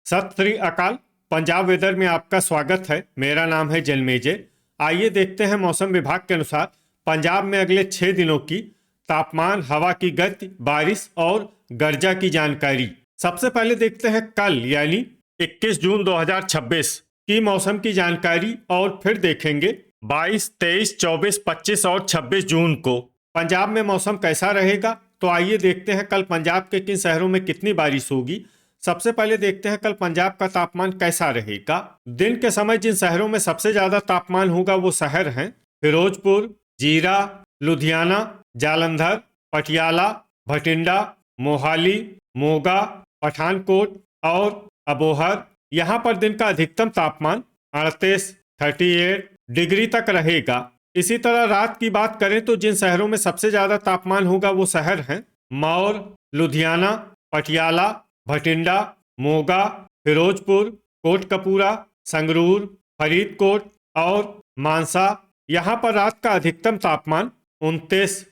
सत श्री अकाल। पंजाब वेदर में आपका स्वागत है। मेरा नाम है जन्मेजय। आइए देखते हैं मौसम विभाग के अनुसार पंजाब में अगले 6 दिनों की तापमान, हवा की गति, बारिश और गर्जा की जानकारी। सबसे पहले देखते हैं कल यानी 21 जून 2026 की मौसम की जानकारी और फिर देखेंगे 22, 23, 24, 25 और 26 जून को पंजाब में मौसम कैसा रहेगा। तो आइए देखते हैं कल पंजाब के किन शहरों में कितनी बारिश होगी। सबसे पहले देखते हैं कल पंजाब का तापमान कैसा रहेगा। दिन के समय जिन शहरों में सबसे ज्यादा तापमान होगा वो शहर हैं फिरोजपुर, जीरा, लुधियाना, जालंधर, पटियाला, भटिंडा, मोहाली, मोगा, पठानकोट और अबोहर। यहाँ पर दिन का अधिकतम तापमान 38 डिग्री तक रहेगा। इसी तरह रात की बात करें तो जिन शहरों में सबसे ज्यादा तापमान होगा वो शहर हैं मौर, लुधियाना, पटियाला, भटिंडा, मोगा, फिरोजपुर, कोटकपूरा, संगरूर, फरीदकोट और मानसा। यहाँ पर रात का अधिकतम तापमान 29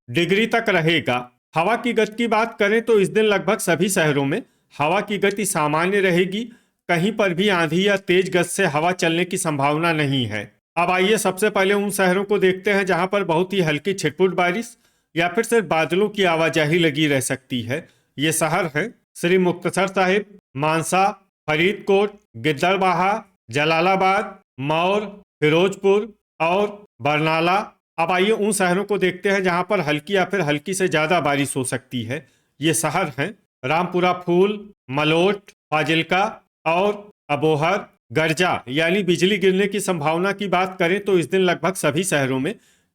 डिग्री तक रहेगा। हवा की गति की बात करें तो इस दिन लगभग सभी शहरों में हवा की गति सामान्य रहेगी। कहीं पर भी आंधी या तेज गति से हवा चलने की संभावना नहीं है। अब आइए सबसे पहले उन शहरों को देखते हैं जहां पर बहुत ही हल्की छिटपुट बारिश या फिर सिर्फ बादलों की आवाजाही लगी रह सकती है। ये शहर हैं श्री मुक्तसर साहिब, मानसा, फरीदकोट, गिद्दड़बाहा, जलालाबाद, मौर, फिरोजपुर और बरनाला। अब आइए उन शहरों को देखते हैं जहां पर हल्की या फिर हल्की से ज्यादा बारिश हो सकती है। ये शहर हैं रामपुरा फूल, मलोट, फाजिल्का और अबोहर। गर्जा यानी बिजली गिरने की संभावना की बात करें तो इस दिन लगभग सभी शहरों में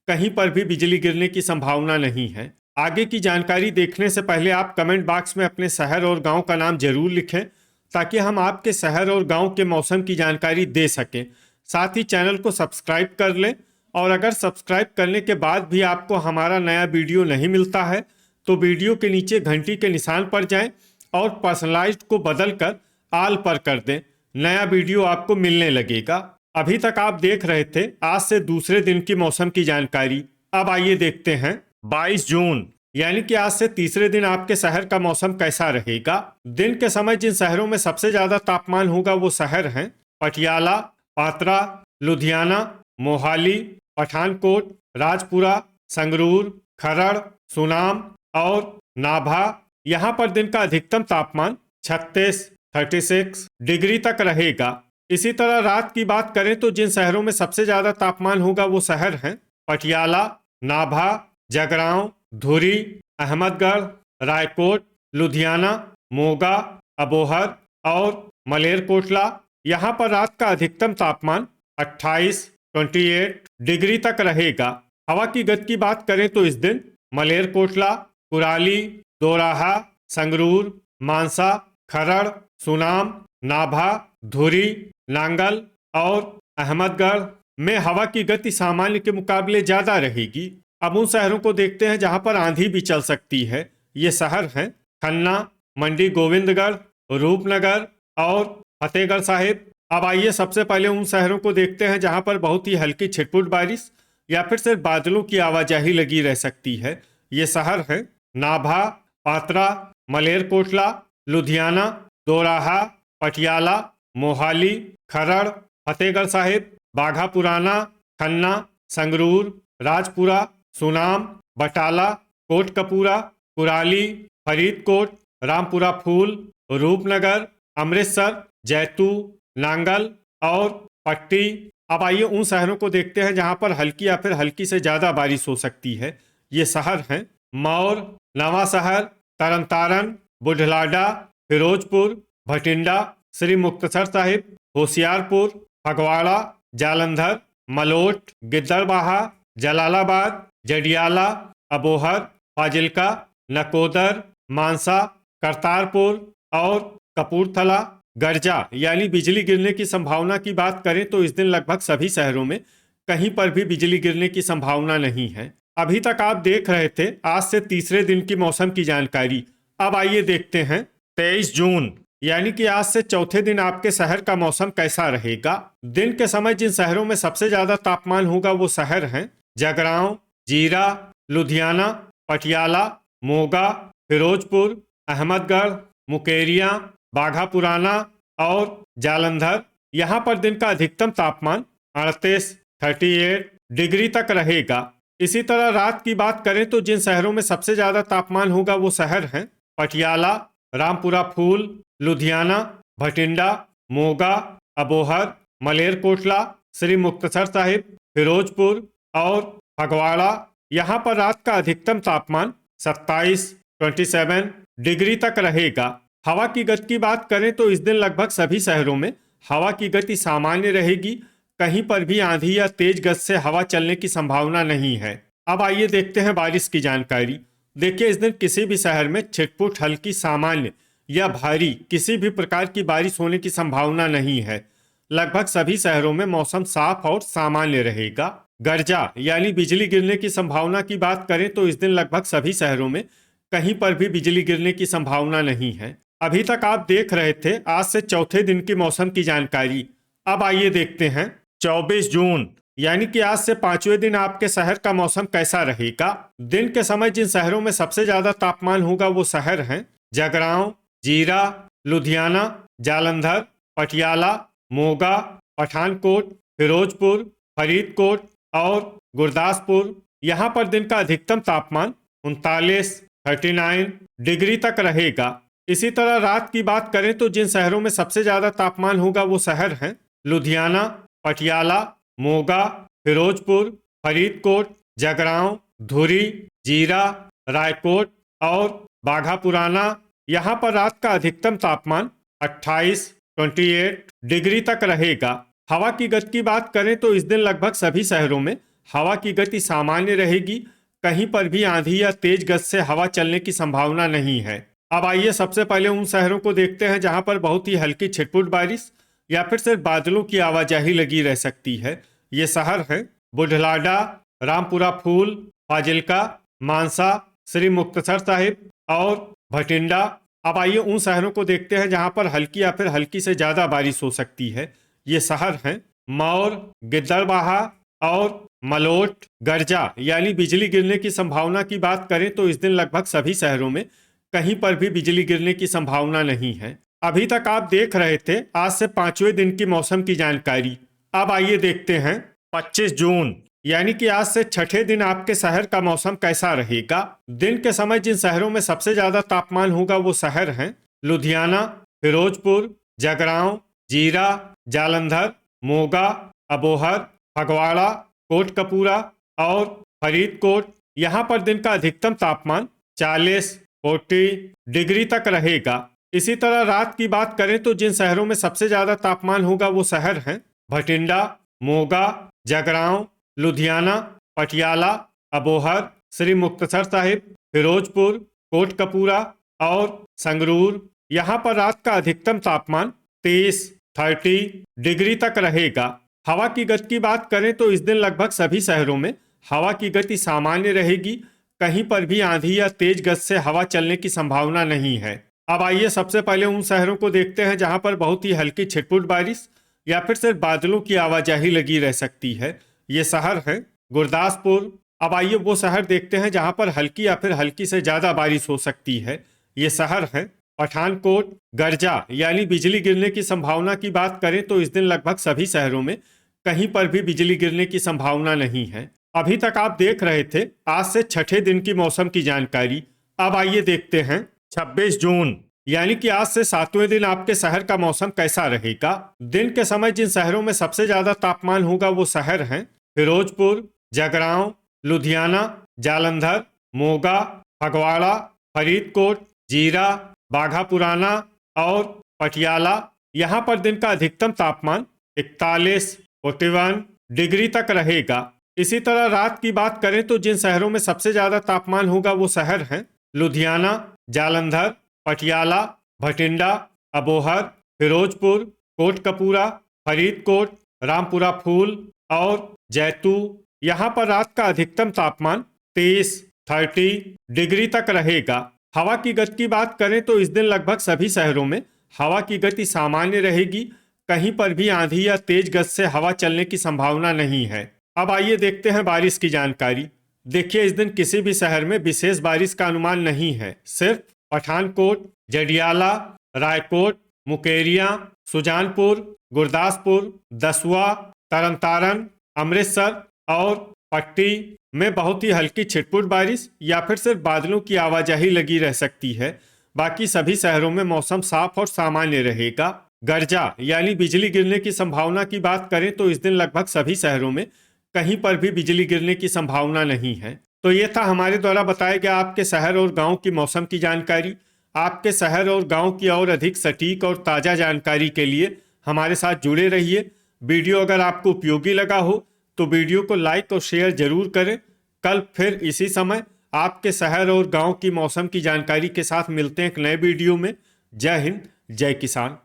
कहीं पर भी बिजली गिरने की संभावना नहीं है। आगे की जानकारी देखने से पहले आप कमेंट बॉक्स में अपने शहर और गांव का नाम जरूर लिखें ताकि हम आपके शहर और गांव के मौसम की जानकारी दे सकें। साथ ही चैनल को सब्सक्राइब कर लें और अगर सब्सक्राइब करने के बाद भी आपको हमारा नया वीडियो नहीं मिलता है तो वीडियो के नीचे घंटी के निशान पर जाएं और पर्सनलाइज्ड को बदल कर आल पर कर दें। नया वीडियो आपको मिलने लगेगा। अभी तक आप देख रहे थे आज से दूसरे दिन की मौसम की जानकारी। अब आइए देखते हैं 22 जून यानी कि आज से तीसरे दिन आपके शहर का मौसम कैसा रहेगा। दिन के समय जिन शहरों में सबसे ज्यादा तापमान होगा वो शहर हैं पटियाला, पात्रा, लुधियाना, मोहाली, पठानकोट, राजपुरा, संगरूर, खरड़, सुनाम और नाभा। यहाँ पर दिन का अधिकतम तापमान 36 डिग्री तक रहेगा। इसी तरह रात की बात करें तो जिन शहरों में सबसे ज्यादा तापमान होगा वो शहर हैं पटियाला, नाभा, जगरांव, धुरी, अहमदगढ़, रायकोट, लुधियाना, मोगा, अबोहर और मलेरकोटला। यहाँ पर रात का अधिकतम तापमान 28 डिग्री तक रहेगा। हवा की गति की बात करें तो इस दिन मलेरकोटला, कुराली, दोराहा, संगरूर, मानसा, खरड़, सुनाम, नाभा, धुरी, नांगल और अहमदगढ़ में हवा की गति सामान्य के मुकाबले ज्यादा रहेगी। अब उन शहरों को देखते हैं जहां पर आंधी भी चल सकती है। ये शहर हैं खन्ना, मंडी गोविंदगढ़, रूपनगर और फतेहगढ़ साहिब। अब आइए सबसे पहले उन शहरों को देखते हैं जहां पर बहुत ही हल्की छिटपुट बारिश या फिर सिर्फ बादलों की आवाजाही लगी रह सकती है। ये शहर हैं नाभा, पात्रा, मलेरकोटला, लुधियाना, दोराहा, पटियाला, मोहाली, खरड़, फतेहगढ़ साहिब, बाघा पुराना, खन्ना, संगरूर, राजपुरा, सुनाम, बटाला, कोटकपूरा, कुराली, फरीदकोट, रामपुरा फूल, रूपनगर, अमृतसर, जैतू, नांगल और पट्टी। अब आइए उन शहरों को देखते हैं जहां पर हल्की या फिर हल्की से ज्यादा बारिश हो सकती है। ये शहर हैं मौर, नवा शहर, तरनतारन, बुढ़लाडा, फिरोजपुर, भटिंडा, श्री मुक्तसर साहिब, होशियारपुर, फगवाड़ा, जालंधर, मलोट, गिद्दड़बाहा, जलालाबाद, जडियाला, अबोहर, फाजिल्का, नकोदर, मानसा, करतारपुर और कपूरथला। गर्जा यानी बिजली गिरने की संभावना की बात करें तो इस दिन लगभग सभी शहरों में कहीं पर भी बिजली गिरने की संभावना नहीं है। अभी तक आप देख रहे थे आज से तीसरे दिन की मौसम की जानकारी। अब आइए देखते हैं 23 जून यानी कि आज से चौथे दिन आपके शहर का मौसम कैसा रहेगा। दिन के समय जिन शहरों में सबसे ज्यादा तापमान होगा वो शहर हैं जगरांव, जीरा, लुधियाना, पटियाला, मोगा, फिरोजपुर, अहमदगढ़, मुकेरिया, बाघा पुराना और जालंधर। यहाँ पर दिन का अधिकतम तापमान 38 डिग्री तक रहेगा। इसी तरह रात की बात करें तो जिन शहरों में सबसे ज्यादा तापमान होगा वो शहर हैं पटियाला, रामपुरा फूल, लुधियाना, भटिंडा, मोगा, अबोहर, मलेरकोटला, श्री मुक्तसर साहिब, फिरोजपुर और फगवाड़ा। यहाँ पर रात का अधिकतम तापमान 27 डिग्री तक रहेगा। हवा की गति की बात करें तो इस दिन लगभग सभी शहरों में हवा की गति सामान्य रहेगी। कहीं पर भी आंधी या तेज गति से हवा चलने की संभावना नहीं है। अब आइए देखते हैं बारिश की जानकारी। देखिए, इस दिन किसी भी शहर में छिटपुट हल्की सामान्य या भारी किसी भी प्रकार की बारिश होने की संभावना नहीं है। लगभग सभी शहरों में मौसम साफ और सामान्य रहेगा। गर्जा यानी बिजली गिरने की संभावना की बात करें तो इस दिन लगभग सभी शहरों में कहीं पर भी बिजली गिरने की संभावना नहीं है। अभी तक आप देख रहे थे आज से चौथे दिन की मौसम की जानकारी। अब आइए देखते हैं 24 जून यानी कि आज से पांचवें दिन आपके शहर का मौसम कैसा रहेगा। दिन के समय जिन शहरों में सबसे ज्यादा तापमान होगा वो शहर हैं जगरांव, जीरा, लुधियाना, जालंधर, पटियाला, मोगा, पठानकोट, फिरोजपुर, फरीदकोट और गुरदासपुर। यहाँ पर दिन का अधिकतम तापमान 39 डिग्री तक रहेगा। इसी तरह रात की बात करें तो जिन शहरों में सबसे ज्यादा तापमान होगा वो शहर हैं लुधियाना, पटियाला, मोगा, फिरोजपुर, फरीदकोट, जगरांव, धुरी, जीरा, रायकोट और बाघा पुराना। यहाँ पर रात का अधिकतम तापमान 28 डिग्री तक रहेगा। हवा की गति की बात करें तो इस दिन लगभग सभी शहरों में हवा की गति सामान्य रहेगी। कहीं पर भी आंधी या तेज गति से हवा चलने की संभावना नहीं है। अब आइए सबसे पहले उन शहरों को देखते हैं जहां पर बहुत ही हल्की छिटपुट बारिश या फिर सिर्फ बादलों की आवाजाही लगी रह सकती है। ये शहर हैं बुढ़लाडा, रामपुरा फूल, फाजिल्का, मानसा, श्री मुक्तसर साहिब और भटिंडा। अब आइए उन शहरों को देखते हैं जहां पर हल्की या फिर हल्की से ज्यादा बारिश हो सकती है। ये शहर हैं मौर, गिद्दड़बाहा और मलोट। गर्जा यानी बिजली गिरने की संभावना की बात करें तो इस दिन लगभग सभी शहरों में कहीं पर भी बिजली गिरने की संभावना नहीं है। अभी तक आप देख रहे थे आज से पांचवें दिन की मौसम की जानकारी। अब आइए देखते हैं 25 जून यानी कि आज से छठे दिन आपके शहर का मौसम कैसा रहेगा। दिन के समय जिन शहरों में सबसे ज्यादा तापमान होगा वो शहर हैं लुधियाना, फिरोजपुर, जगरांव, जीरा, जालंधर, मोगा, अबोहर, फगवाड़ा, कोटकपूरा और फरीदकोट। यहाँ पर दिन का अधिकतम तापमान 40 डिग्री तक रहेगा। इसी तरह रात की बात करें तो जिन शहरों में सबसे ज्यादा तापमान होगा वो शहर हैं भटिंडा, मोगा, जगरांव, लुधियाना, पटियाला, अबोहर, श्री मुक्तसर साहिब, फिरोजपुर, कोटकपूरा और संगरूर। यहाँ पर रात का अधिकतम तापमान 30 डिग्री तक रहेगा। हवा की गति की बात करें तो इस दिन लगभग सभी शहरों में हवा की गति सामान्य रहेगी। कहीं पर भी आंधी या तेज गति से हवा चलने की संभावना नहीं है। अब आइए सबसे पहले उन शहरों को देखते हैं जहां पर बहुत ही हल्की छिटपुट बारिश या फिर सिर्फ बादलों की आवाजाही लगी रह सकती है। ये शहर हैं गुरदासपुर। अब आइए वो शहर देखते हैं जहां पर हल्की या फिर हल्की से ज्यादा बारिश हो सकती है। ये शहर हैं पठानकोट। गर्जा यानी बिजली गिरने की संभावना की बात करें तो इस दिन लगभग सभी शहरों में कहीं पर भी बिजली गिरने की संभावना नहीं है। अभी तक आप देख रहे थे आज से छठे दिन की मौसम की जानकारी। अब आइए देखते हैं 26 जून यानी कि आज से सातवें दिन आपके शहर का मौसम कैसा रहेगा। दिन के समय जिन शहरों में सबसे ज्यादा तापमान होगा वो शहर हैं फिरोजपुर, जगरांव, लुधियाना, जालंधर, मोगा, फगवाड़ा, फरीदकोट, जीरा, बाघा पुराना और पटियाला। यहाँ पर दिन का अधिकतम तापमान 41 डिग्री तक रहेगा। इसी तरह रात की बात करें तो जिन शहरों में सबसे ज्यादा तापमान होगा वो शहर हैं लुधियाना, जालंधर, पटियाला, भटिंडा, अबोहर, फिरोजपुर, कोटकपूरा, फरीदकोट, रामपुरा फूल और जैतू। यहाँ पर रात का अधिकतम तापमान 30 डिग्री तक रहेगा। हवा की गति की बात करें तो इस दिन लगभग सभी शहरों में हवा की गति सामान्य रहेगी। कहीं पर भी आंधी या तेज गति से हवा चलने की संभावना नहीं है। अब आइए देखते हैं बारिश की जानकारी। देखिए, इस दिन किसी भी शहर में विशेष बारिश का अनुमान नहीं है। सिर्फ पठानकोट, जडियाला, रायकोट, मुकेरियां, सुजानपुर, गुरदासपुर, दसुआ, तरनतारन, अमृतसर और पट्टी में बहुत ही हल्की छिटपुट बारिश या फिर सिर्फ बादलों की आवाजाही लगी रह सकती है। बाकी सभी शहरों में मौसम साफ और सामान्य रहेगा। गर्जा यानी बिजली गिरने की संभावना की बात करें तो इस दिन लगभग सभी शहरों में कहीं पर भी बिजली गिरने की संभावना नहीं है। तो ये था हमारे द्वारा बताया गया आपके शहर और गांव की मौसम की जानकारी। आपके शहर और गांव की और अधिक सटीक और ताज़ा जानकारी के लिए हमारे साथ जुड़े रहिए। वीडियो अगर आपको उपयोगी लगा हो तो वीडियो को लाइक और शेयर जरूर करें। कल फिर इसी समय आपके शहर और गांव की मौसम की जानकारी के साथ मिलते हैं एक नए वीडियो में। जय हिंद, जय किसान।